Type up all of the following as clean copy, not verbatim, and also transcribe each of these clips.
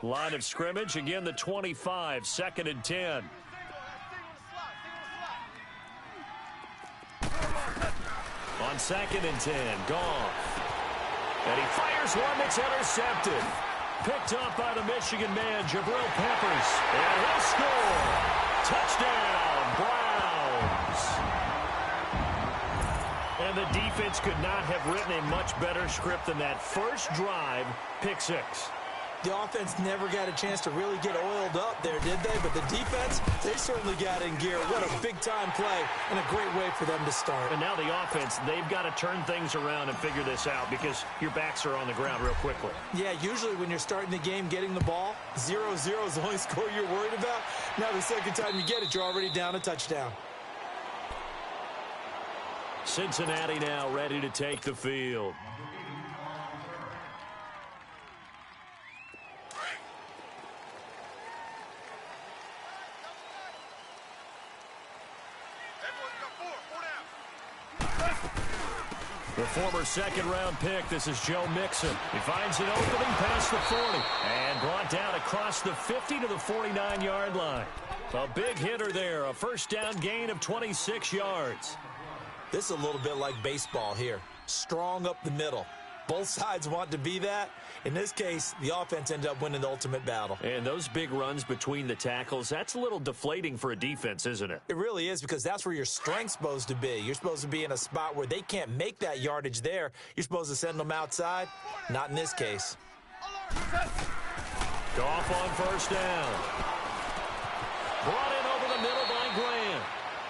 Line of scrimmage, again the 25, 2nd and 10. On 2nd and 10, Goff. And he fires one that's intercepted. Picked up by the Michigan man, Jabril Peppers. And he'll score. Touchdown, Browns. And the defense could not have written a much better script than that first drive, pick 6. The offense never got a chance to really get oiled up there, did they? But the defense, they certainly got in gear. What a big-time play and a great way for them to start. And now the offense, they've got to turn things around and figure this out because your backs are on the ground real quickly. Yeah, usually when you're starting the game getting the ball, 0-0 is the only score you're worried about. Now the second time you get it, you're already down a touchdown. Cincinnati now ready to take the field. The former second-round pick, this is Joe Mixon. He finds an opening past the 40 and brought down across the 50 to the 49-yard line. A big hitter there, a first down gain of 26 yards. This is a little bit like baseball here. Strong up the middle. Both sides want to be that. In this case, the offense ended up winning the ultimate battle. And those big runs between the tackles, that's a little deflating for a defense, isn't it? It really is, because that's where your strength's supposed to be. You're supposed to be in a spot where they can't make that yardage there. You're supposed to send them outside. Not in this case. Goff on first down. Brought in over the middle by Graham.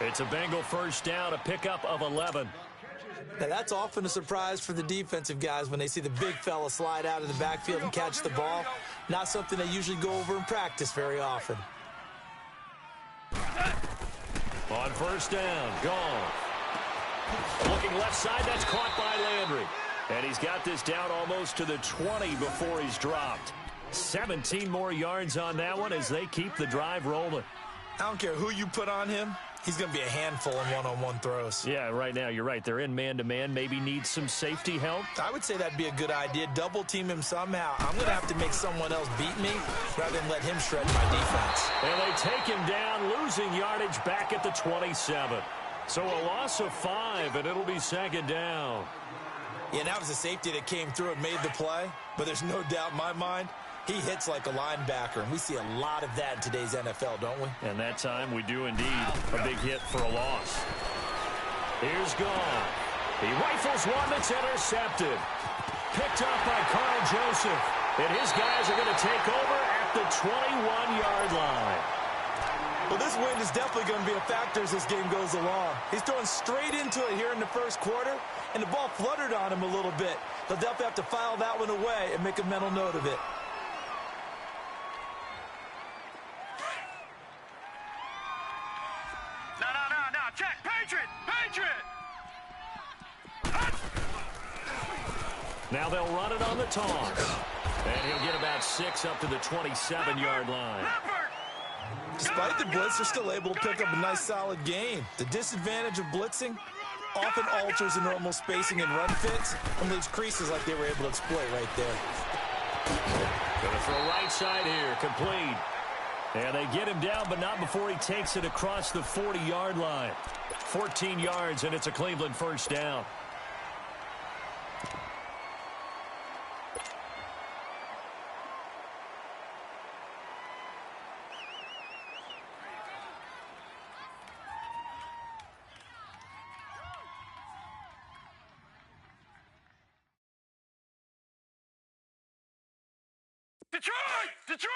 It's a Bengal first down, a pickup of 11. Now, that's often a surprise for the defensive guys when they see the big fella slide out of the backfield and catch the ball. Not something they usually go over in practice very often. On first down, Goff. Looking left side, that's caught by Landry. And he's got this down almost to the 20 before he's dropped. 17 more yards on that one as they keep the drive rolling. I don't care who you put on him. He's going to be a handful in one-on-one throws. Yeah, right now, you're right. They're in man-to-man. Maybe needs some safety help. I would say that'd be a good idea. Double-team him somehow. I'm going to have to make someone else beat me rather than let him shred my defense. And they take him down, losing yardage back at the 27. So a loss of 5, and it'll be second down. Yeah, and that was a safety that came through and made the play. But there's no doubt in my mind, he hits like a linebacker, and we see a lot of that in today's NFL, don't we? And that time we do indeed. A big hit for a loss. Here's Goff. He rifles one that's intercepted. Picked up by Carl Joseph. And his guys are going to take over at the 21-yard line. Well, this wind is definitely going to be a factor as this game goes along. He's throwing straight into it here in the first quarter, and the ball fluttered on him a little bit. They'll definitely have to file that one away and make a mental note of it. Check, Patriot! Now they'll run it on the toss. And he'll get about 6 up to the 27-yard line. Despite the blitz, they're still able to pick up a nice, solid gain. The disadvantage of blitzing often alters the normal spacing and run fits and leaves creases like they were able to exploit right there. Gonna throw right side here, complete. And they get him down, but not before he takes it across the 40-yard line. 14 yards, and it's a Cleveland first down. Detroit!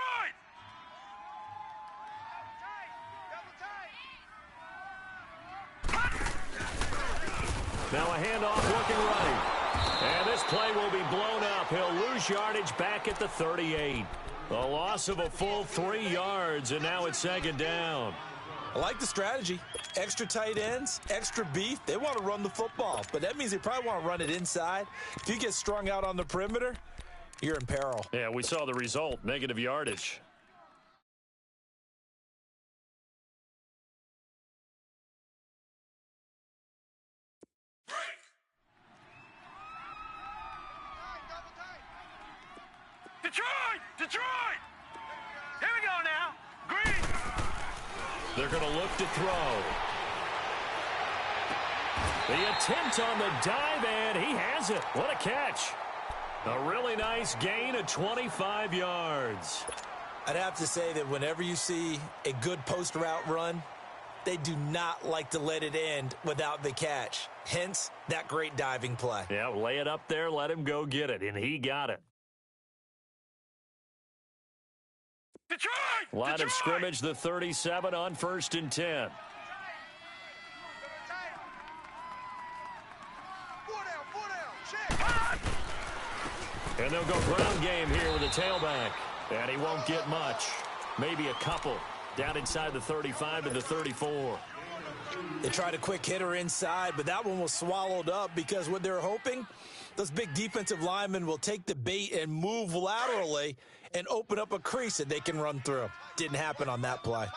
Now a handoff looking right. And this play will be blown up. He'll lose yardage back at the 38. A loss of a full 3 yards, and now it's second down. I like the strategy. Extra tight ends, extra beef. They want to run the football, but that means they probably want to run it inside. If you get strung out on the perimeter, you're in peril. Yeah, we saw the result, negative yardage. Detroit! Detroit! Here we go now. Green. They're going to look to throw. The attempt on the dive, and he has it. What a catch. A really nice gain of 25 yards. I'd have to say that whenever you see a good post route run, they do not like to let it end without the catch. Hence, that great diving play. Yeah, lay it up there, let him go get it, and he got it. Detroit! Line Detroit! of scrimmage, the 37 on 1st and 10. And they'll go ground game here with a tailback. And he won't get much. Maybe a couple. Down inside the 35 and the 34. They tried a quick hitter inside, but that one was swallowed up because what they're hoping, those big defensive linemen will take the bait and move laterally and open up a crease that they can run through. Didn't happen on that play.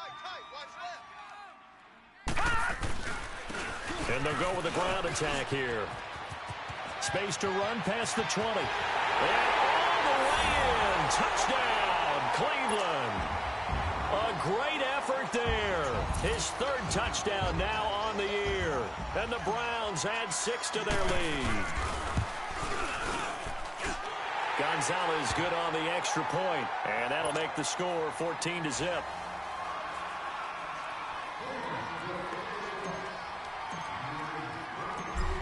And they'll go with a ground attack here. Space to run past the 20. And all the way in. Touchdown, Cleveland. A great effort there. His 3rd touchdown now on the year. And the Browns add 6 to their lead. Gonzalez good on the extra point. And that'll make the score 14-0.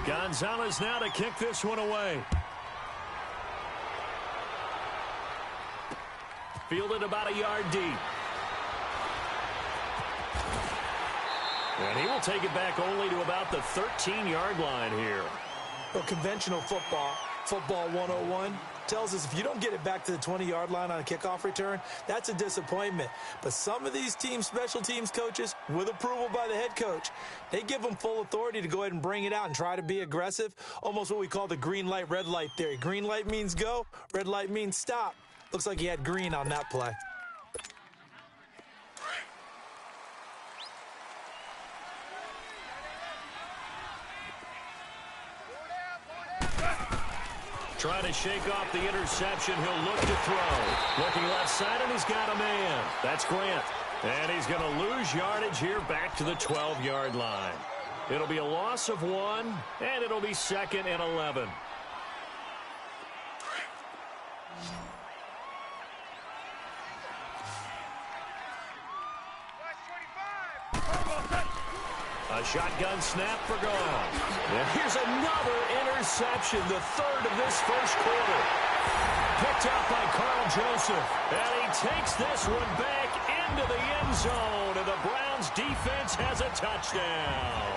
Gonzalez now to kick this one away. Fielded about a yard deep. And he will take it back only to about the 13-yard line here. Well, conventional football 101, tells us if you don't get it back to the 20-yard line on a kickoff return, that's a disappointment. But some of these teams, special teams coaches, with approval by the head coach, they give them full authority to go ahead and bring it out and try to be aggressive, almost what we call the green light, red light theory. Green light means go, red light means stop. Looks like he had green on that play. Trying to shake off the interception. He'll look to throw. Looking left side, and he's got a man. That's Grant. And he's going to lose yardage here back to the 12-yard line. It'll be a loss of 1, and it'll be 2nd and 11. A shotgun snap for Goff. And here's another interception, the 3rd of this first quarter. Picked up by Carl Joseph. And he takes this one back into the end zone. And the Browns defense has a touchdown.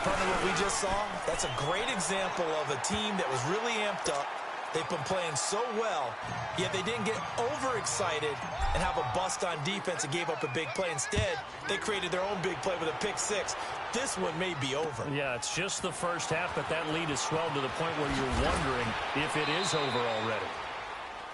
Partner, what we just saw, that's a great example of a team that was really amped up. They've been playing so well, yet they didn't get overexcited and have a bust on defense and gave up a big play. Instead, they created their own big play with a pick 6. This one may be over. Yeah, it's just the first half, but that lead has swelled to the point where you're wondering if it is over already.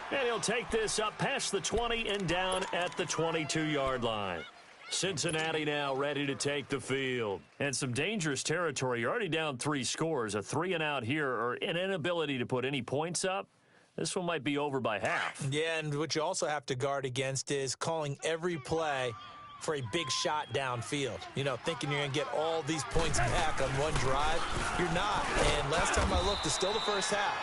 And he'll take this up past the 20 and down at the 22-yard line. Cincinnati now ready to take the field. And some dangerous territory. You're already down 3 scores. A 3-and-out here, or an inability to put any points up. This one might be over by half. Yeah, and what you also have to guard against is calling every play for a big shot downfield. You know, thinking you're going to get all these points back on one drive. You're not. And last time I looked, it's still the first half.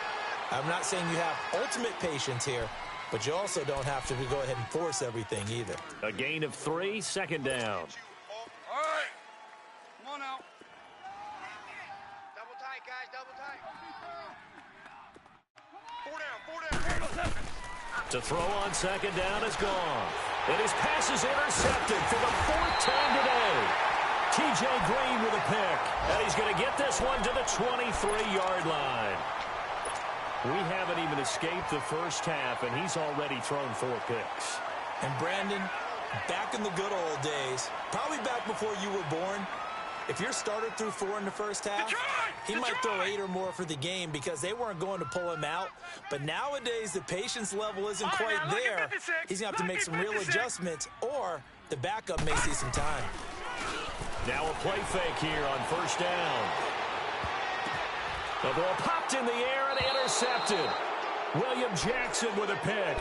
I'm not saying you have ultimate patience here, but you also don't have to go ahead and force everything either. A gain of 3, 2nd down. All right. Come on now. Double tight, guys. Double tight. 4 down. To throw on 2nd down is gone. And his pass is intercepted for the 4th time today. T.J. Green with a pick. And he's going to get this one to the 23-yard line. We haven't even escaped the first half, and he's already thrown 4 picks. And Brandon, back in the good old days, probably back before you were born, if your starter threw 4 in the first half, he might throw 8 or more for the game because they weren't going to pull him out. But nowadays, the patience level isn't quite there. He's going to have to make some real adjustments, or the backup may see some time. Now a play fake here on 1st down. The ball popped in the air and intercepted. William Jackson with a pick.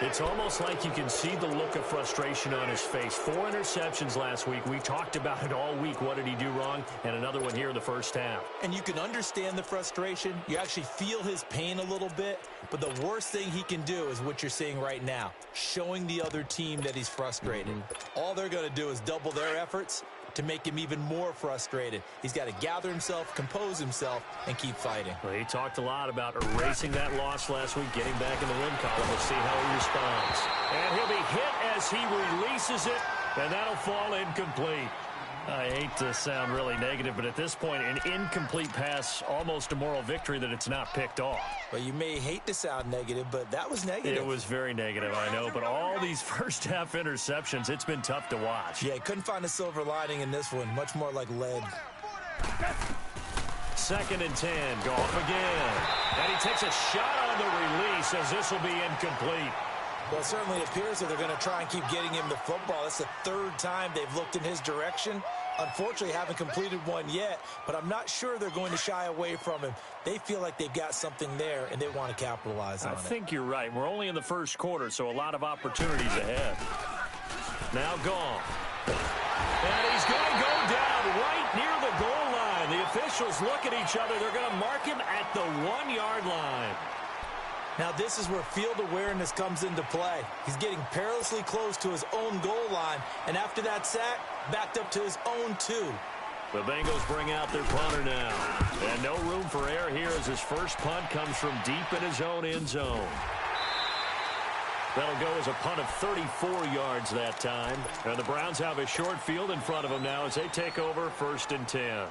It's almost like you can see the look of frustration on his face. 4 interceptions last week. We talked about it all week. What did he do wrong? And another one here in the first half. And you can understand the frustration. You actually feel his pain a little bit. But the worst thing he can do is what you're seeing right now, showing the other team that he's frustrated. All they're going to do is double their efforts to make him even more frustrated. He's got to gather himself, compose himself, and keep fighting. Well, he talked a lot about erasing that loss last week, getting back in the win column. We'll see how he responds. And he'll be hit as he releases it, and that'll fall incomplete. I hate to sound really negative, but at this point, an incomplete pass, almost a moral victory that it's not picked off. Well, you may hate to sound negative, but that was negative. It was very negative, I know, but all these first-half interceptions, it's been tough to watch. Yeah, couldn't find a silver lining in this one. Much more like lead. 2nd and 10, Goff again. And he takes a shot on the release as this will be incomplete. Well, it certainly appears that they're going to try and keep getting him the football. That's the 3rd time they've looked in his direction. Unfortunately, haven't completed one yet, but I'm not sure they're going to shy away from him. They feel like they've got something there, and they want to capitalize on it. I think you're right. We're only in the first quarter, so a lot of opportunities ahead. Now Goff. And he's going to go down right near the goal line. The officials look at each other. They're going to mark him at the 1-yard line. Now, this is where field awareness comes into play. He's getting perilously close to his own goal line, and after that sack, backed up to his own 2. The Bengals bring out their punter now. And no room for error here as his first punt comes from deep in his own end zone. That'll go as a punt of 34 yards that time. And the Browns have a short field in front of them now as they take over 1st and 10.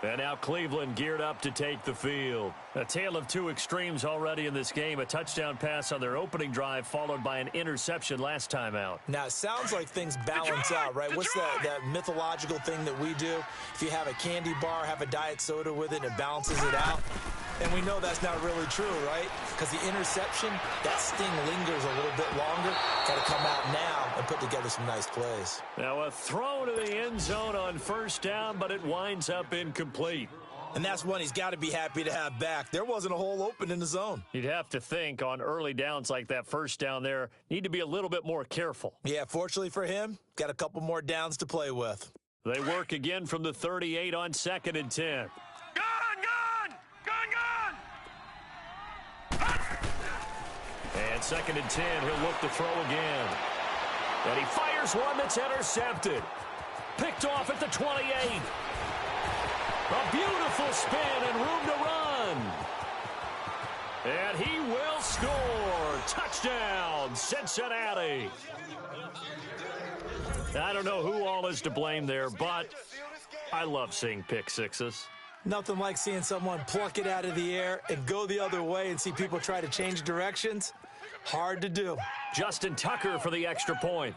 And now Cleveland geared up to take the field. A tale of 2 extremes already in this game. A touchdown pass on their opening drive followed by an interception last time out. Now, it sounds like things balance out, right? What's that mythological thing that we do? If you have a candy bar, have a diet soda with it, and it balances it out. And we know that's not really true, right? Because the interception, that sting lingers a little bit longer. Got to come out now and put together some nice plays. Now a throw to the end zone on 1st down, but it winds up incomplete. And that's one he's got to be happy to have back. There wasn't a hole open in the zone. You'd have to think on early downs like that 1st down there, need to be a little bit more careful. Yeah, fortunately for him, got a couple more downs to play with. They work again from the 38 on 2nd and 10. And 2nd and 10, he'll look to throw again. And he fires one that's intercepted. Picked off at the 28. A beautiful spin and room to run. And he will score. Touchdown, Cincinnati. I don't know who all is to blame there, but I love seeing pick sixes. Nothing like seeing someone pluck it out of the air and go the other way and see people try to change directions. Hard to do. Justin Tucker for the extra point.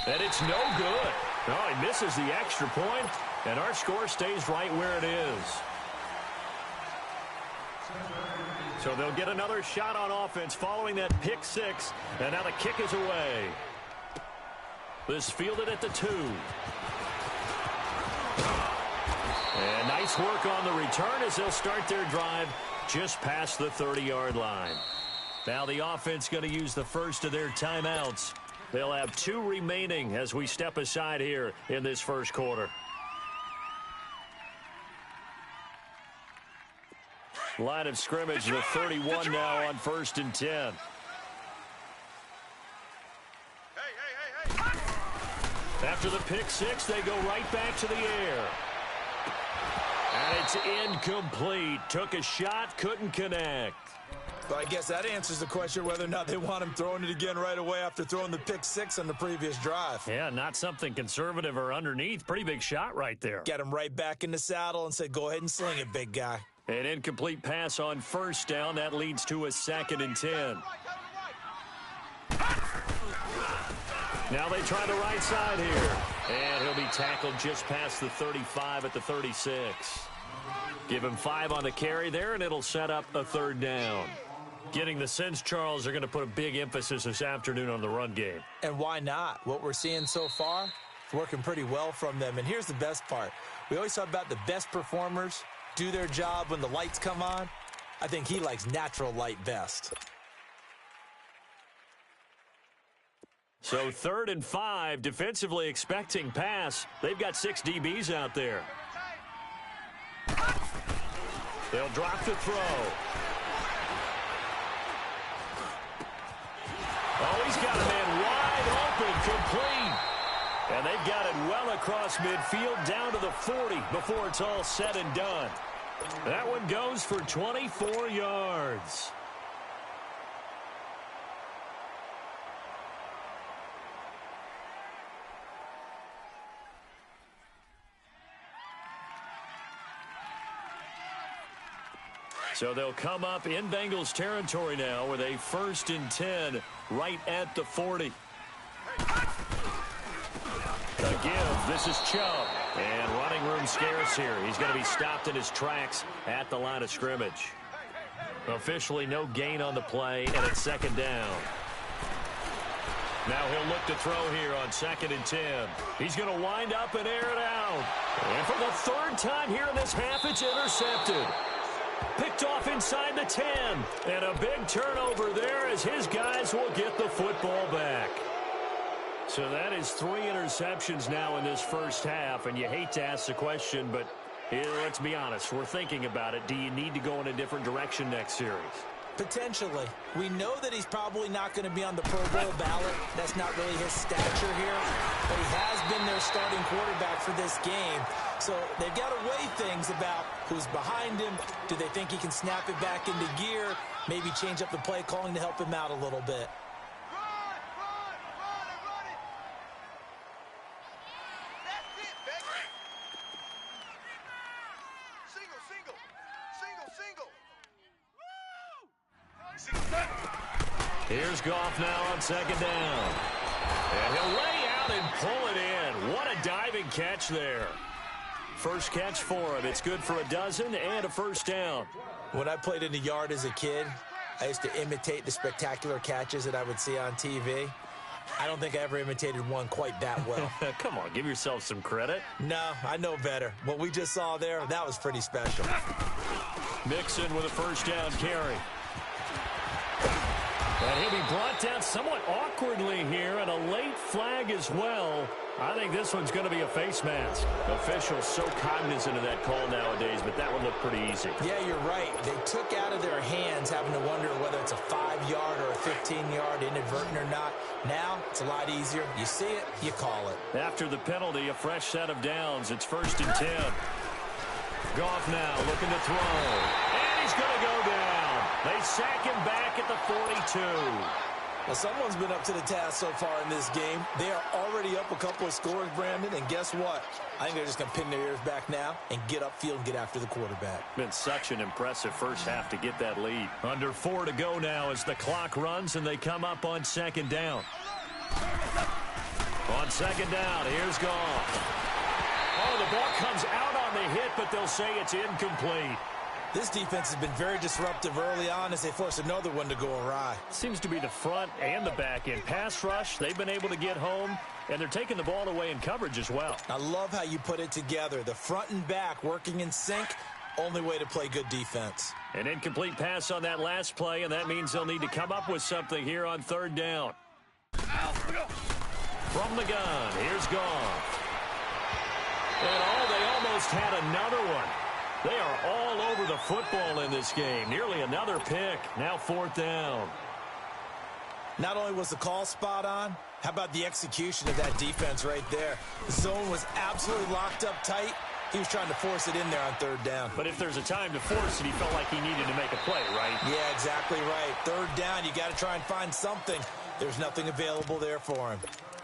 And it's no good. Oh, he misses the extra point, and our score stays right where it is. So they'll get another shot on offense following that pick 6, and now the kick is away. This fielded at the 2. And nice work on the return as they'll start their drive just past the 30-yard line. Now the offense going to use the first of their timeouts. They'll have 2 remaining as we step aside here in this first quarter. Line of scrimmage, the 31 now on 1st and 10. After the pick 6, they go right back to the air. And it's incomplete. Took a shot, couldn't connect. Well, I guess that answers the question whether or not they want him throwing it again right away after throwing the pick 6 on the previous drive. Yeah, not something conservative or underneath. Pretty big shot right there. Get him right back in the saddle and said, go ahead and sling it, big guy. An incomplete pass on 1st down. That leads to a 2nd and 10. Now they try the right side here. And he'll be tackled just past the 35 at the 36. Give him 5 on the carry there, and it'll set up a 3rd down. Getting the sense, Charles, are going to put a big emphasis this afternoon on the run game. And why not? What we're seeing so far, it's working pretty well from them. And here's the best part. We always talk about the best performers do their job when the lights come on. I think he likes natural light best. So 3rd and 5, defensively expecting pass. They've got 6 DBs out there. They'll drop the throw. Oh, he's got a man wide open, complete. And they've got it well across midfield down to the 40 before it's all said and done. That one goes for 24 yards. So they'll come up in Bengals territory now with a 1st and 10 right at the 40. The give, this is Chubb. And running room scarce here. He's going to be stopped in his tracks at the line of scrimmage. Officially no gain on the play, and it's 2nd down. Now he'll look to throw here on 2nd and 10. He's going to wind up and air it out. And for the 3rd time here in this half, it's intercepted. Picked off inside the 10. And a big turnover there as his guys will get the football back. So that is 3 interceptions now in this first half. And you hate to ask the question, but let's be honest. We're thinking about it. Do you need to go in a different direction next series? Potentially. We know that he's probably not going to be on the Pro Bowl ballot. That's not really his stature here. But he has been their starting quarterback for this game. So they've got to weigh things about who's behind him. Do they think he can snap it back into gear? Maybe change up the play calling to help him out a little bit. Here's Goff now on 2nd down. And he'll lay out and pull it in. What a diving catch there. First catch for him. It's good for a dozen and a 1st down. When I played in the yard as a kid, I used to imitate the spectacular catches that I would see on TV. I don't think I ever imitated one quite that well. Come on, give yourself some credit. No, I know better. What we just saw there, that was pretty special. Mixon with a 1st down carry. And he'll be brought down somewhat awkwardly here, and a late flag as well. I think this one's going to be a face mask. Officials so cognizant of that call nowadays, but that one looked pretty easy. Yeah, you're right. They took out of their hands having to wonder whether it's a 5-yard or a 15-yard inadvertent or not. Now, it's a lot easier. You see it, you call it. After the penalty, a fresh set of downs. It's 1st and 10. Goff now looking to throw. And he's going to go down. They sack him back at the 42. Well, someone's been up to the task so far in this game. They are already up a couple of scores, Brandon, and guess what? I think they're just going to pin their ears back now and get upfield and get after the quarterback. Been such an impressive first half to get that lead. Under 4 to go now as the clock runs and they come up on 2nd down. On 2nd down, here's Goff. Oh, the ball comes out on the hit, but they'll say it's incomplete. This defense has been very disruptive early on as they force another one to go awry. Seems to be the front and the back end. Pass rush, they've been able to get home, and they're taking the ball away in coverage as well. I love how you put it together. The front and back working in sync, only way to play good defense. An incomplete pass on that last play, and that means they'll need to come up with something here on 3rd down. From the gun, here's Goff. And they almost had another one. They are all over the football in this game. Nearly another pick. Now 4th down. Not only was the call spot on, how about the execution of that defense right there? The zone was absolutely locked up tight. He was trying to force it in there on 3rd down. But if there's a time to force it, he felt like he needed to make a play, right? Yeah, exactly right. 3rd down, you got to try and find something. There's nothing available there for him.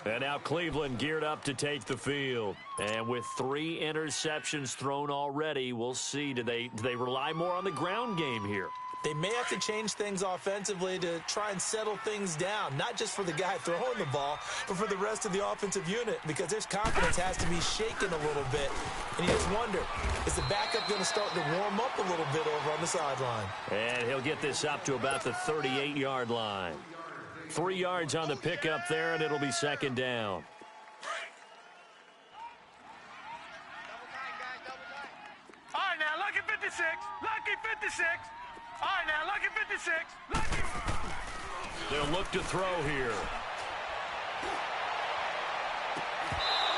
And now Cleveland geared up to take the field. And with 3 interceptions thrown already, we'll see. Do they rely more on the ground game here? They may have to change things offensively to try and settle things down, not just for the guy throwing the ball, but for the rest of the offensive unit, because their confidence has to be shaken a little bit. And you just wonder, is the backup going to start to warm up a little bit over on the sideline? And he'll get this up to about the 38-yard line. 3 yards on the pickup there, and it'll be 2nd down. All right, now look at 56. All right, now, lucky 56. Lucky. They'll look to throw here.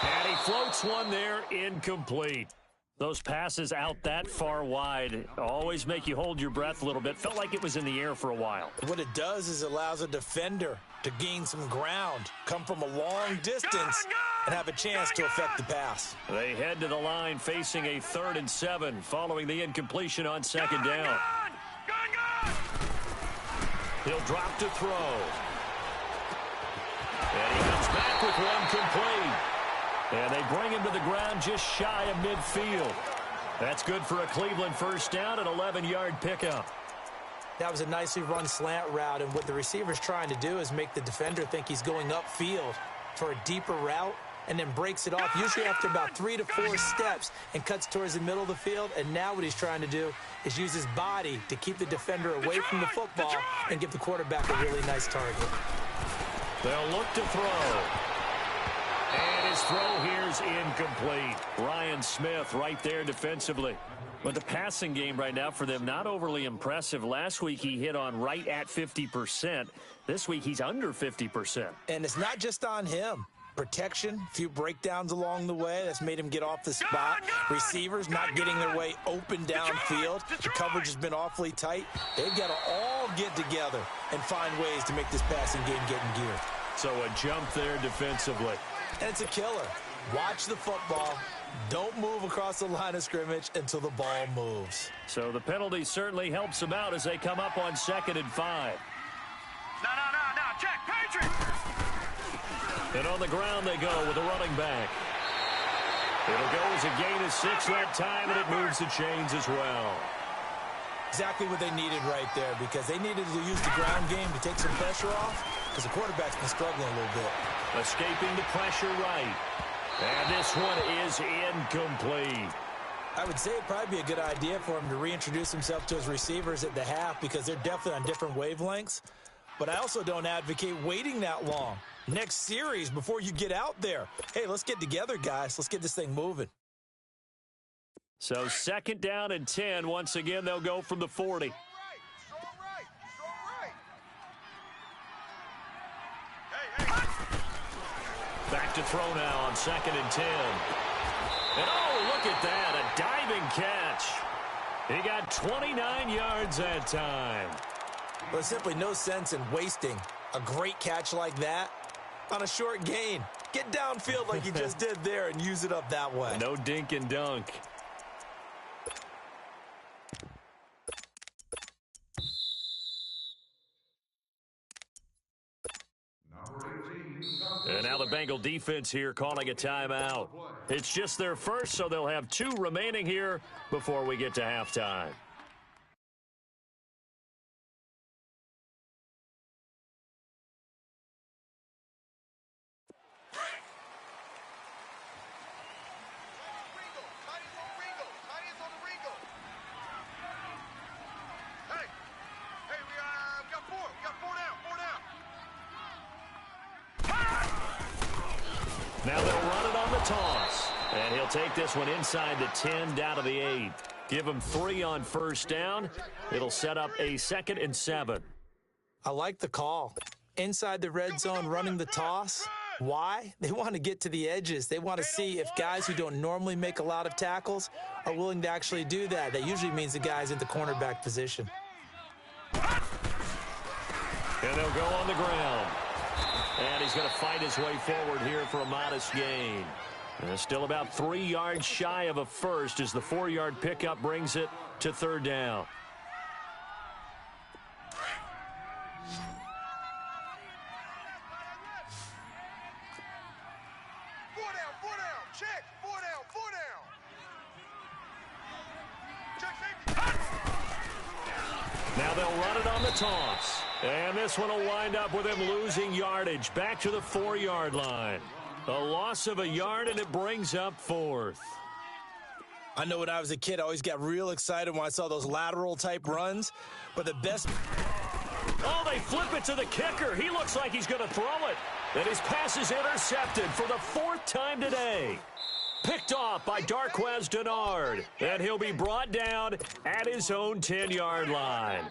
And he floats one there, incomplete. Those passes out that far wide always make you hold your breath a little bit. Felt like it was in the air for a while. What it does is it allows a defender to gain some ground, come from a long distance, and have a chance to affect the pass. They head to the line facing a 3rd and 7 following the incompletion on 2nd down. He'll drop to throw. And he comes back with one complete. And they bring him to the ground just shy of midfield. That's good for a Cleveland first down, an 11-yard pickup. That was a nicely run slant route, and what the receiver's trying to do is make the defender think he's going upfield for a deeper route and then breaks it off, usually after about 3 to 4 steps, and cuts towards the middle of the field. And now what he's trying to do is use his body to keep the defender away from the football and give the quarterback a really nice target. They'll look to throw. And his throw here's incomplete. Ryan Smith right there defensively. But the passing game right now for them, not overly impressive. Last week he hit on right at 50%. This week he's under 50%. And it's not just on him. Protection, a few breakdowns along the way. That's made him get off the spot. Receivers not getting their way open downfield. The coverage has been awfully tight. They've got to all get together and find ways to make this passing game get in gear. So a jump there defensively. And it's a killer. Watch the football. Don't move across the line of scrimmage until the ball moves. So the penalty certainly helps them out as they come up on 2nd and 5. No. Check, Patriot. And on the ground they go with the running back. It'll go as a gain of 6 that time, and it moves the chains as well. Exactly what they needed right there, because they needed to use the ground game to take some pressure off, because the quarterback's been struggling a little bit. Escaping the pressure right. And this one is incomplete. I would say it'd probably be a good idea for him to reintroduce himself to his receivers at the half, because they're definitely on different wavelengths. But I also don't advocate waiting that long. Next series before you get out there. Hey, let's get together, guys. Let's get this thing moving. So 2nd down and 10. Once again, they'll go from the 40. Back to throw now on 2nd and 10. And oh, look at that, a diving catch. He got 29 yards that time. Well, there's simply no sense in wasting a great catch like that on a short gain. Get downfield like you just did there and use it up that way. No dink and dunk. And now the Bengal defense here calling a timeout. It's just their first, so they'll have 2 remaining here before we get to halftime. Now they'll run it on the toss. And he'll take this one inside the 10, down to the 8. Give him 3 on first down. It'll set up a 2nd and 7. I like the call. Inside the red zone, running the toss. Why? They want to get to the edges. They want to see if guys who don't normally make a lot of tackles are willing to actually do that. That usually means the guy's in the cornerback position. And they'll go on the ground. And he's going to fight his way forward here for a modest gain. And still about 3 yards shy of a first as the 4-yard pickup brings it to 3rd down. Four down. Check. Four down. Check safety. Now they'll run it on the toss. And this one will wind up with him losing yardage back to the 4-yard line. A loss of a yard, and it brings up 4th. I know when I was a kid, I always got real excited when I saw those lateral-type runs. But the best... Oh, they flip it to the kicker. He looks like he's going to throw it. And his pass is intercepted for the 4th time today. Picked off by Darquez Denard. And he'll be brought down at his own 10-yard line.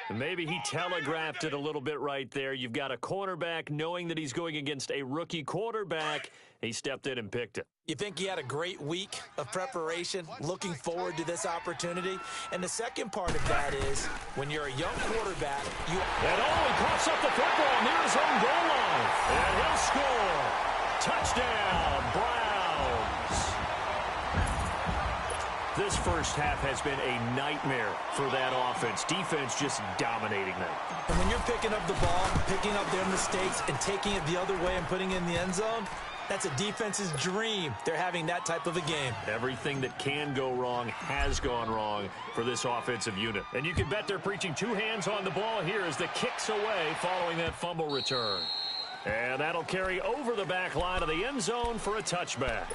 And maybe he telegraphed it a little bit right there. You've got a cornerback knowing that he's going against a rookie quarterback. He stepped in and picked it. You think he had a great week of preparation, looking forward to this opportunity? And the second part of that is, when you're a young quarterback, you... And he coughs up the football near his own goal line. And he'll score. Touchdown, Browns. This first half has been a nightmare for that offense. Defense just dominating them. And when you're picking up the ball, picking up their mistakes, and taking it the other way and putting it in the end zone, that's a defense's dream. They're having that type of a game. Everything that can go wrong has gone wrong for this offensive unit. And you can bet they're preaching two hands on the ball here as the kick's away following that fumble return. And that'll carry over the back line of the end zone for a touchback.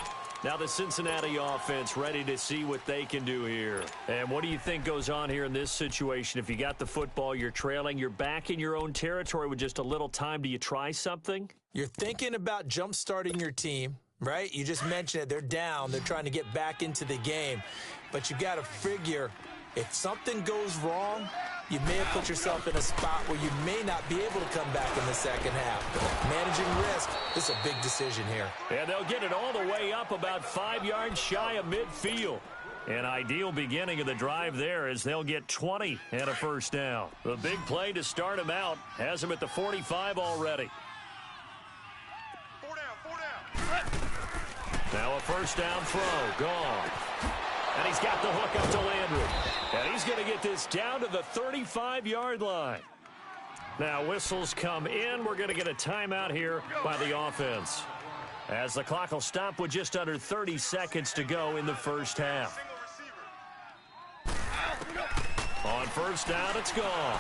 Now the Cincinnati offense ready to see what they can do here. And what do you think goes on here in this situation? If you got the football, you're trailing, you're back in your own territory with just a little time. Do you try something? You're thinking about jump-starting your team, right? You just mentioned it. They're down. They're trying to get back into the game. But you got to figure, if something goes wrong, you may have put yourself in a spot where you may not be able to come back in the second half. Managing risk, this is a big decision here. And they'll get it all the way up about 5 yards shy of midfield. An ideal beginning of the drive there as they'll get 20 and a first down. The big play to start him out has him at the 45 already. Now a first down throw, gone. And he's got the hook up to Landry. And he's going to get this down to the 35-yard line. Now whistles come in. We're going to get a timeout here by the offense, as the clock will stop with just under 30 seconds to go in the first half. On first down, it's gone.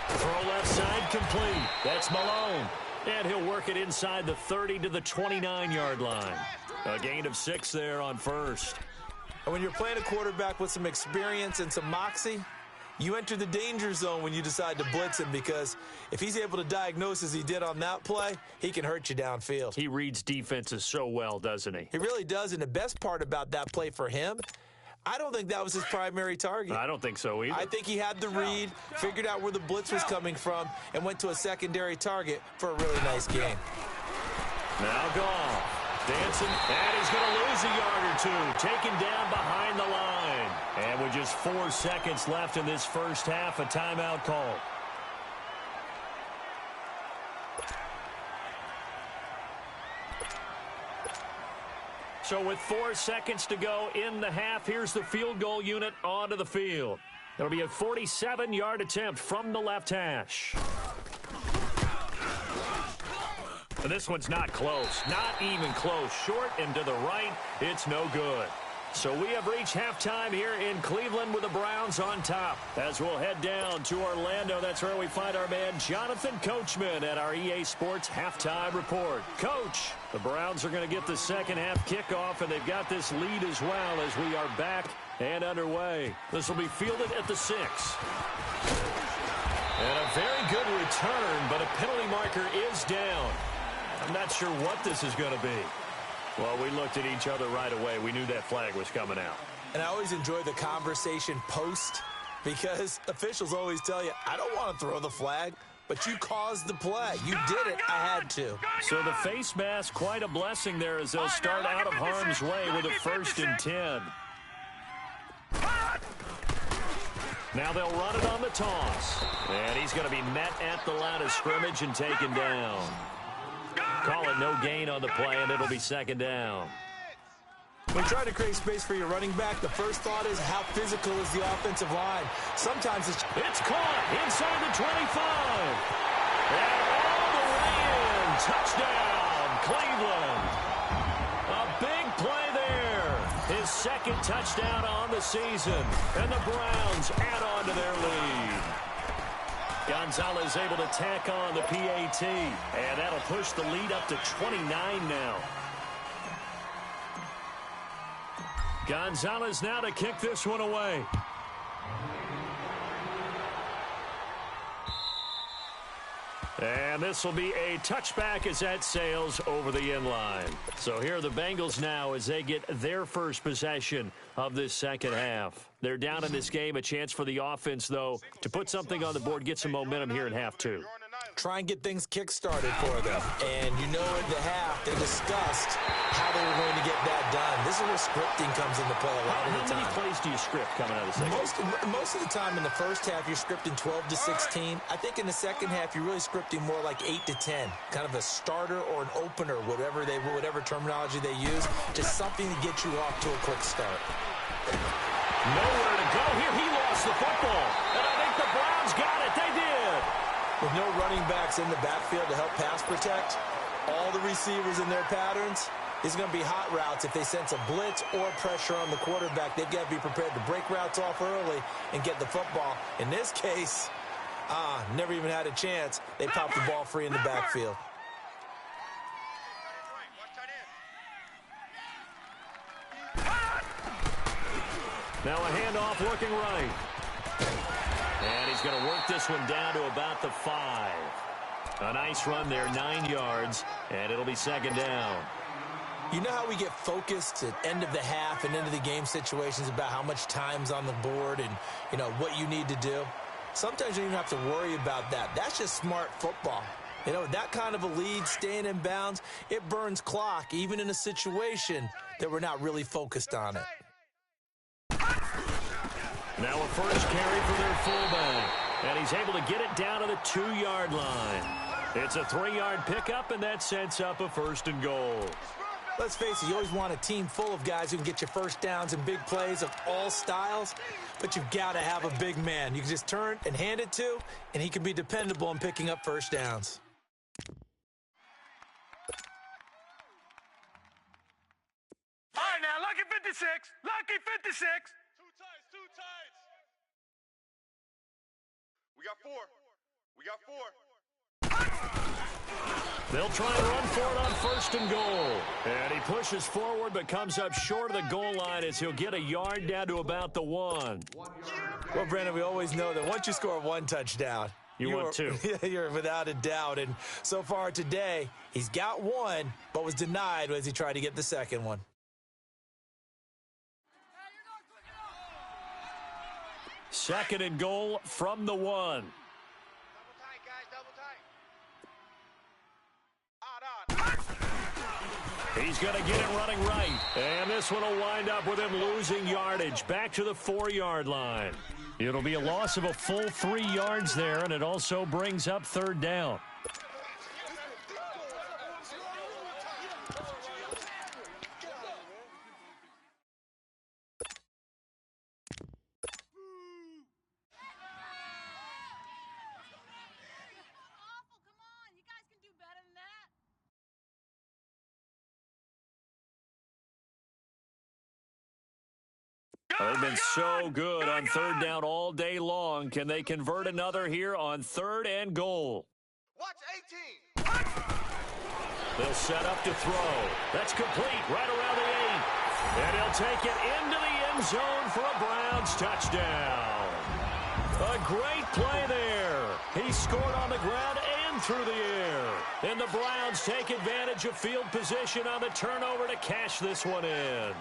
Throw left side complete. That's Malone. And he'll work it inside the 30 to the 29-yard line. A gain of 6 there on first. And when you're playing a quarterback with some experience and some moxie, you enter the danger zone when you decide to blitz him, because if he's able to diagnose as he did on that play, he can hurt you downfield. He reads defenses so well, doesn't he? He really does, and the best part about that play for him, I don't think that was his primary target. I don't think so either. I think he had the read, figured out where the blitz was coming from, and went to a secondary target for a really nice game. Now gone. Dancing, and he's going to lose a yard or two. Taken down behind the line. And with just 4 seconds left in this first half, a timeout call. So with 4 seconds to go in the half, here's the field goal unit onto the field. It'll be a 47-yard attempt from the left hash. And this one's not close, not even close. Short and to the right, it's no good. So we have reached halftime here in Cleveland with the Browns on top. As we'll head down to Orlando, that's where we find our man Jonathan Coachman at our EA Sports Halftime Report. Coach, the Browns are going to get the second half kickoff, and they've got this lead as well as we are back and underway. This will be fielded at the 6. And a very good return, but a penalty marker is down. I'm not sure what this is going to be. Well, we looked at each other right away. We knew that flag was coming out. And I always enjoy the conversation post, because officials always tell you, I don't want to throw the flag, but you caused the play. You did it. I had to. So the face mask, quite a blessing there as they'll start out of harm's way with a 1st and 10. Now they'll run it on the toss. And he's going to be met at the line of scrimmage and taken down. Call it no gain on the play, and it'll be second down. When trying to create space for your running back, the first thought is how physical is the offensive line. Sometimes it's caught inside the 25. And all the way in. Touchdown, Cleveland. A big play there. His second touchdown on the season. And the Browns add on to their lead. Gonzalez able to tack on the PAT, and that'll push the lead up to 29 now. Gonzalez now to kick this one away. And this will be a touchback as that sails over the inline. So here are the Bengals now as they get their first possession of this second half. They're down in this game. A chance for the offense, though, to put something on the board, get some momentum here in half two. Try and get things kick-started for them. And you know in the half, they discussed how they were going to get that done. This is where scripting comes into play a lot of the time. How many plays do you script coming out of the second? Most of the time in the first half, you're scripting 12 to 16. I think in the second half, you're really scripting more like 8 to 10. Kind of a starter or an opener, whatever terminology they use. Just something to get you off to a quick start. Nowhere to go here. He lost the football. And I think the Browns got it. They did. With no running backs in the backfield to help pass protect, all the receivers in their patterns, it's going to be hot routes. If they sense a blitz or pressure on the quarterback, they've got to be prepared to break routes off early and get the football. In this case, never even had a chance. They popped the ball free in the backfield. Now a handoff looking right. And he's going to work this one down to about the 5. A nice run there, 9 yards, and it'll be second down. You know how we get focused at end of the half and into the game situations about how much time's on the board and, you know, what you need to do? Sometimes you don't even have to worry about that. That's just smart football. You know, that kind of a lead, staying in bounds, it burns clock, even in a situation that we're not really focused on it. Now a first carry for their fullback, and he's able to get it down to the 2-yard line. It's a 3-yard pickup, and that sets up a first and goal. Let's face it, you always want a team full of guys who can get you first downs and big plays of all styles, but you've got to have a big man you can just turn and hand it to, and he can be dependable in picking up first downs. All right, now, lucky 56. Lucky 56. Two tights. We got 4. We got 4. They'll try and run for it on first and goal. And he pushes forward but comes up short of the goal line as he'll get a yard down to about the 1. Well, Brandon, we always know that once you score 1 touchdown, you want 2. You're without a doubt. And so far today, he's got 1, but was denied as he tried to get the second one. Second and goal from the 1. Double tight, guys, double tight. He's going to get it running right. And this one will wind up with him losing yardage back to the 4-yard line. It'll be a loss of a full 3 yards there, and it also brings up third down. They've been so good on third down all day long. Can they convert another here on third and goal? Watch 18. They'll set up to throw. That's complete right around the 8. And he'll take it into the end zone for a Browns touchdown. A great play there. He scored on the ground and through the air. And the Browns take advantage of field position on the turnover to cash this one in.